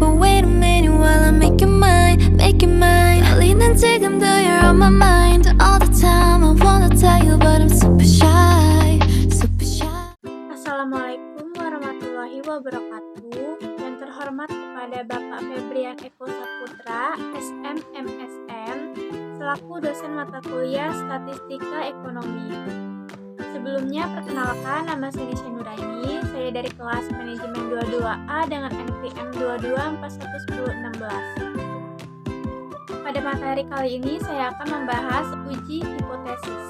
but wait a minute while I make your mind. 떨리는 지금도 you're on my mind all the time. I wanna tell you but I'm super shy. Assalamualaikum warahmatullahi wabarakatuh. Yang terhormat kepada Bapak Febrian Eko Saputra, SMMSN, selaku dosen mata kuliah Statistika Ekonomi. Sebelumnya, perkenalkan, nama saya Nisha Nuraini. Saya dari kelas Manajemen 22A dengan NPM 22411016. Pada materi kali ini, saya akan membahas uji hipotesis.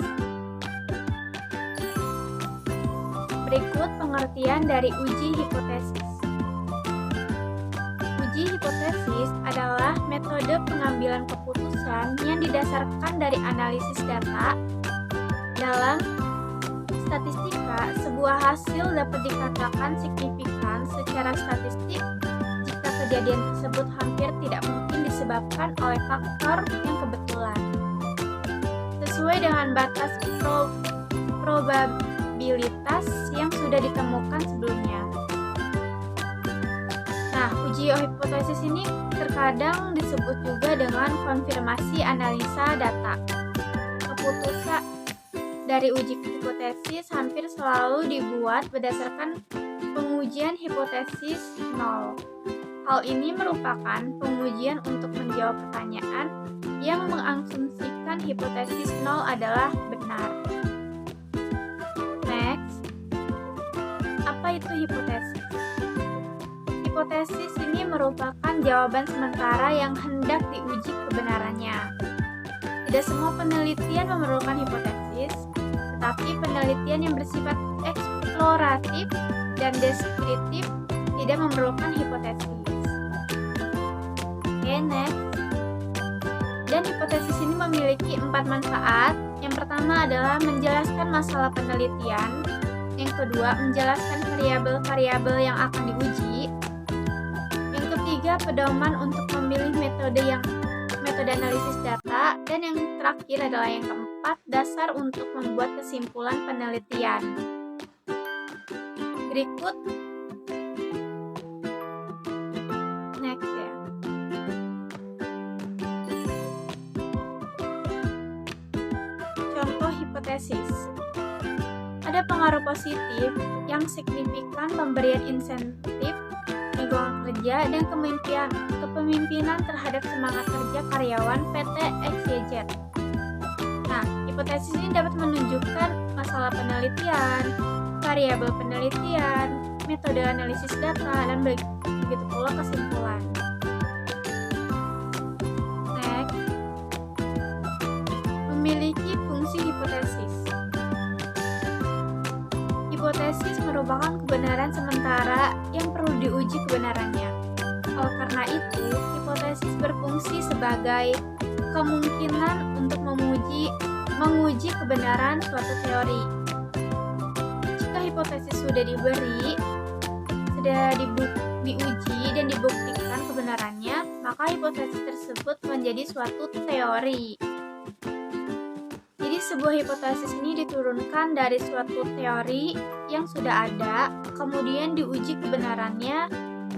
Berikut pengertian dari uji hipotesis. Uji hipotesis adalah metode pengambilan keputusan yang didasarkan dari analisis data. Dalam statistika, sebuah hasil dapat dikatakan signifikan secara statistik jika kejadian tersebut hampir tidak mungkin disebabkan oleh faktor yang kebetulan. Sesuai dengan batas probabilitas yang sudah ditemukan sebelumnya. Nah, uji hipotesis ini terkadang disebut juga dengan konfirmasi analisa data. Keputusan dari uji hipotesis hampir selalu dibuat berdasarkan pengujian hipotesis nol. Hal ini merupakan pengujian untuk menjawab pertanyaan yang mengasumsikan hipotesis nol adalah benar. Next, apa itu hipotesis? Hipotesis ini merupakan jawaban sementara yang hendak diuji kebenarannya. Tidak semua penelitian memerlukan hipotesis, tetapi penelitian yang bersifat eksploratif dan deskriptif tidak memerlukan hipotesis. Oke, next. Dan hipotesis ini memiliki 4 manfaat. Yang pertama adalah menjelaskan masalah penelitian. Yang kedua, menjelaskan variabel-variabel yang akan diuji. Yang ketiga, pedoman untuk memilih metode analisis data. Dan yang terakhir adalah yang keempat, dasar untuk membuat kesimpulan penelitian. Berikut next ya. Contoh hipotesis. Ada pengaruh positif yang signifikan pemberian insentif lingkungan kerja dan kepemimpinan terhadap semangat kerja karyawan PT XYZ. Nah, hipotesis ini dapat menunjukkan masalah penelitian, variabel penelitian, metode analisis data, dan begitu pula kesimpulan. Next, memiliki fungsi hipotesis. Hipotesis merupakan kebenaran sementara yang perlu diuji kebenarannya. Oleh karena itu, hipotesis berfungsi sebagai kemungkinan untuk menguji kebenaran suatu teori. Jika hipotesis sudah diuji dan dibuktikan kebenarannya, maka hipotesis tersebut menjadi suatu teori. Jadi sebuah hipotesis ini diturunkan dari suatu teori yang sudah ada, kemudian diuji kebenarannya,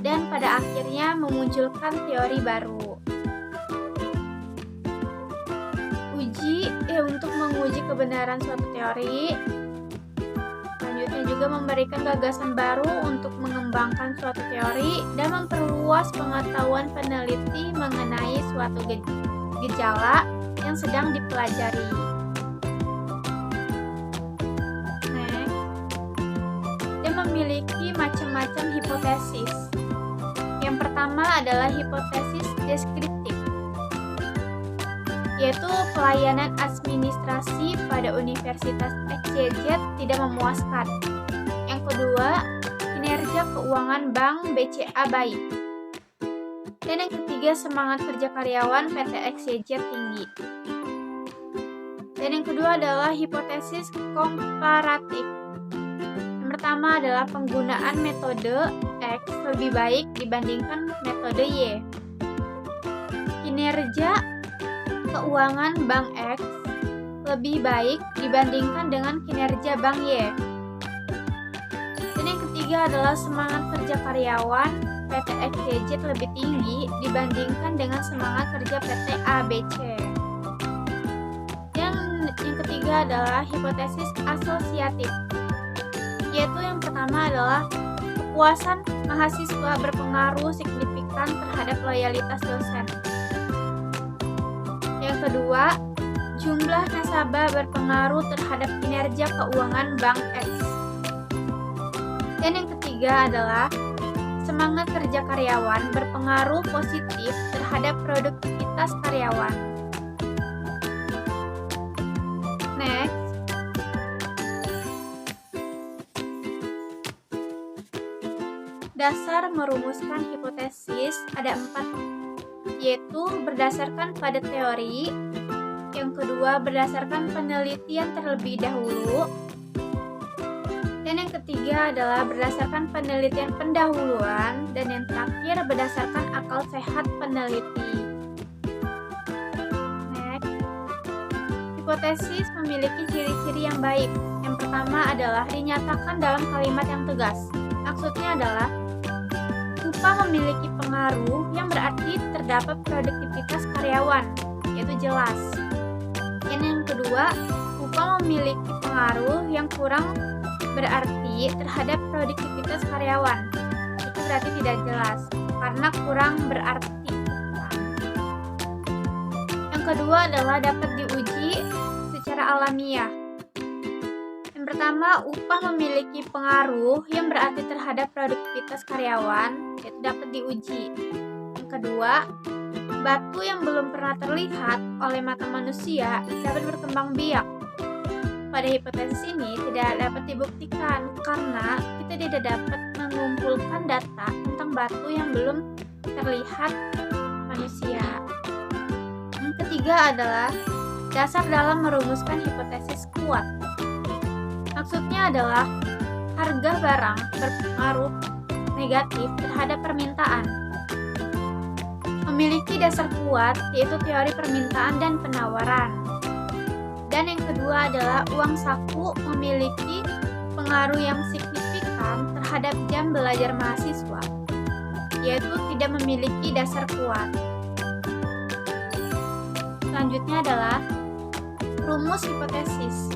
dan pada akhirnya memunculkan teori baru. Untuk menguji kebenaran suatu teori, selanjutnya juga memberikan gagasan baru untuk mengembangkan suatu teori dan memperluas pengetahuan peneliti mengenai suatu gejala yang sedang dipelajari. Next, dan memiliki macam-macam hipotesis. Yang pertama adalah hipotesis deskriptif, yaitu pelayanan administrasi pada Universitas XYZ tidak memuaskan. Yang kedua, kinerja keuangan Bank BCA baik. Dan yang ketiga, semangat kerja karyawan PT XYZ tinggi. Dan yang kedua adalah hipotesis komparatif. Yang pertama adalah penggunaan metode X lebih baik dibandingkan metode Y. Kinerja keuangan Bank X lebih baik dibandingkan dengan kinerja Bank Y. Dan yang ketiga adalah semangat kerja karyawan PT XYZ lebih tinggi dibandingkan dengan semangat kerja PT ABC. Yang ketiga adalah hipotesis asosiatif, yaitu yang pertama adalah kepuasan mahasiswa berpengaruh signifikan terhadap loyalitas dosen. Yang kedua, jumlah nasabah berpengaruh terhadap kinerja keuangan Bank X. Dan yang ketiga adalah semangat kerja karyawan berpengaruh positif terhadap produktivitas karyawan. Next, dasar merumuskan hipotesis ada 4, yaitu berdasarkan pada teori, yang kedua berdasarkan penelitian terlebih dahulu, dan yang ketiga adalah berdasarkan penelitian pendahuluan, dan yang terakhir berdasarkan akal sehat peneliti. Next, hipotesis memiliki ciri-ciri yang baik. Yang pertama adalah dinyatakan dalam kalimat yang tegas. Maksudnya adalah upah memiliki pengaruh yang berarti terdapat produktivitas karyawan, yaitu jelas. Yang kedua, upah memiliki pengaruh yang kurang berarti terhadap produktivitas karyawan. Itu berarti tidak jelas, karena kurang berarti. Yang kedua adalah dapat diuji secara alamiah. Yang pertama, upah memiliki pengaruh yang berarti terhadap produktivitas karyawan, yaitu dapat diuji. Yang kedua, batu yang belum pernah terlihat oleh mata manusia dapat berkembang biak. Pada hipotesis ini tidak dapat dibuktikan karena kita tidak dapat mengumpulkan data tentang batu yang belum terlihat manusia. Yang ketiga adalah dasar dalam merumuskan hipotesis kuat. Maksudnya adalah harga barang berpengaruh negatif terhadap permintaan. Memiliki dasar kuat yaitu teori permintaan dan penawaran. Dan yang kedua adalah uang saku memiliki pengaruh yang signifikan terhadap jam belajar mahasiswa, yaitu tidak memiliki dasar kuat. Selanjutnya adalah rumus hipotesis.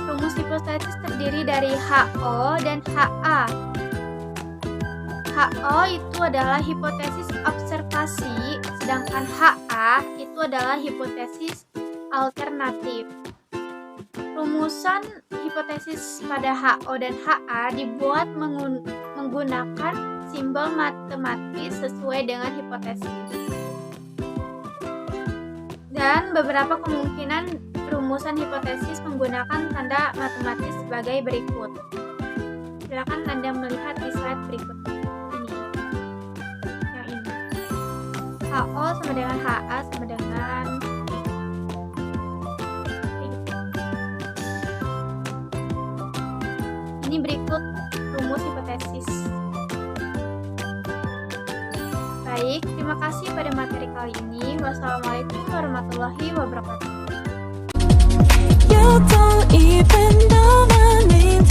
Rumus hipotesis terdiri dari HO dan HA. HO itu adalah hipotesis observasi, sedangkan HA itu adalah hipotesis alternatif. Rumusan hipotesis pada HO dan HA dibuat menggunakan simbol matematis sesuai dengan hipotesis. Dan beberapa kemungkinan rumusan hipotesis menggunakan tanda matematis sebagai berikut. Silakan Anda melihat di slide berikut ini. Yang ini. HO sama dengan HA sama dengan ini berikut rumus hipotesis. Baik, terima kasih pada materi kali ini. Wassalamualaikum warahmatullahi wabarakatuh. You don't even know my name,